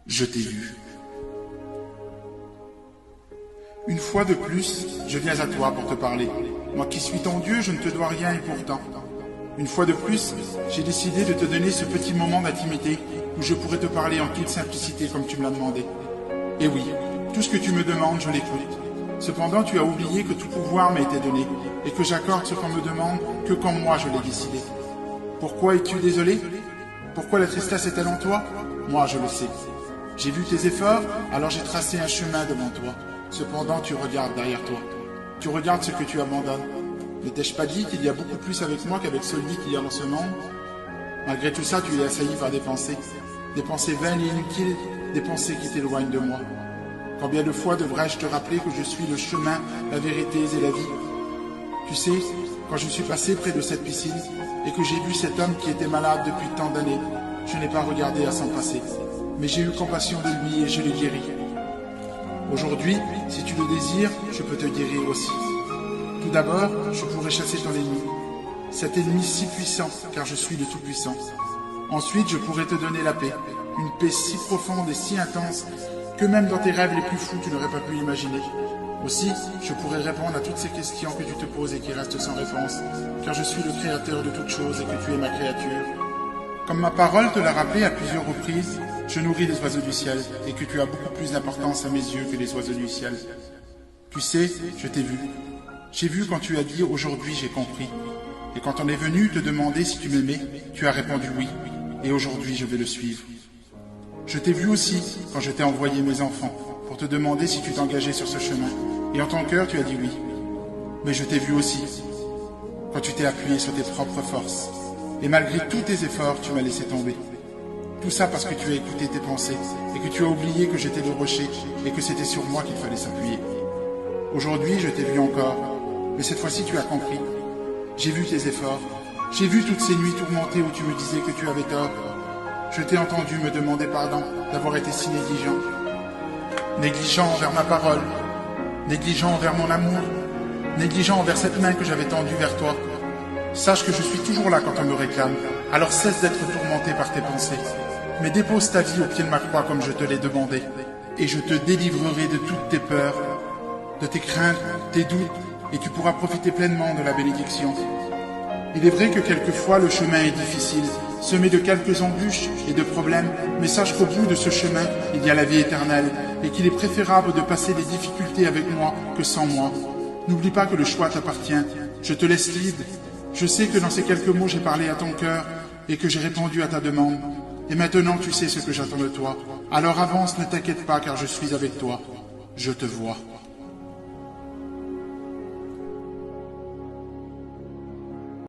Je t'ai vu. Une fois de plus, je viens à toi pour te parler. Moi qui suis ton Dieu, je ne te dois rien et pourtant. Une fois de plus, j'ai décidé de te donner ce petit moment d'intimité où je pourrais te parler en toute simplicité comme tu me l'as demandé. Et oui, tout ce que tu me demandes, je l'écoute. Cependant, tu as oublié que tout pouvoir m'a été donné et que j'accorde ce qu'on me demande que quand moi je l'ai décidé. Pourquoi es-tu désolé? Pourquoi la tristesse est-elle en toi? Moi, je le sais. J'ai vu tes efforts, alors j'ai tracé un chemin devant toi. Cependant, tu regardes derrière toi. Tu regardes ce que tu abandonnes. Ne t'ai-je pas dit qu'il y a beaucoup plus avec moi qu'avec celui qu'il y a dans ce monde? Malgré tout ça, tu es assailli par des pensées vaines et inutiles, des pensées qui t'éloignent de moi. Combien de fois devrais-je te rappeler que je suis le chemin, la vérité et la vie? Tu sais, quand je suis passé près de cette piscine et que j'ai vu cet homme qui était malade depuis tant d'années, je n'ai pas regardé à s'en passer, mais j'ai eu compassion de lui et je l'ai guéri. Aujourd'hui, si tu le désires, je peux te guérir aussi. Tout d'abord, je pourrais chasser ton ennemi. Cet ennemi si puissant, car je suis le Tout-Puissant. Ensuite, je pourrais te donner la paix. Une paix si profonde et si intense que même dans tes rêves les plus fous, tu n'aurais pas pu l'imaginer. Aussi, je pourrais répondre à toutes ces questions que tu te poses et qui restent sans réponse, car je suis le créateur de toutes choses et que tu es ma créature. Comme ma parole te l'a rappelé à plusieurs reprises, je nourris les oiseaux du ciel et que tu as beaucoup plus d'importance à mes yeux que les oiseaux du ciel. Tu sais, je t'ai vu. J'ai vu quand tu as dit « aujourd'hui j'ai compris ». Et quand on est venu te demander si tu m'aimais, tu as répondu oui. Et aujourd'hui je vais le suivre. Je t'ai vu aussi quand je t'ai envoyé mes enfants pour te demander si tu t'engageais sur ce chemin. Et en ton cœur tu as dit oui. Mais je t'ai vu aussi quand tu t'es appuyé sur tes propres forces. Et malgré tous tes efforts, tu m'as laissé tomber. Tout ça parce que tu as écouté tes pensées et que tu as oublié que j'étais le rocher et que c'était sur moi qu'il fallait s'appuyer. Aujourd'hui, je t'ai vu encore, mais cette fois-ci tu as compris. J'ai vu tes efforts, j'ai vu toutes ces nuits tourmentées où tu me disais que tu avais tort. Je t'ai entendu me demander pardon d'avoir été si négligent. Négligent envers ma parole, négligent envers mon amour, négligent envers cette main que j'avais tendue vers toi. Sache que je suis toujours là quand on me réclame, alors cesse d'être tourmenté par tes pensées. Mais dépose ta vie au pied de ma croix comme je te l'ai demandé, et je te délivrerai de toutes tes peurs, de tes craintes, tes doutes, et tu pourras profiter pleinement de la bénédiction. Il est vrai que quelquefois le chemin est difficile, semé de quelques embûches et de problèmes, mais sache qu'au bout de ce chemin, il y a la vie éternelle, et qu'il est préférable de passer les difficultés avec moi que sans moi. N'oublie pas que le choix t'appartient, je te laisse libre. Je sais que dans ces quelques mots j'ai parlé à ton cœur, et que j'ai répondu à ta demande. Et maintenant tu sais ce que j'attends de toi. Alors avance, ne t'inquiète pas, car je suis avec toi. Je te vois.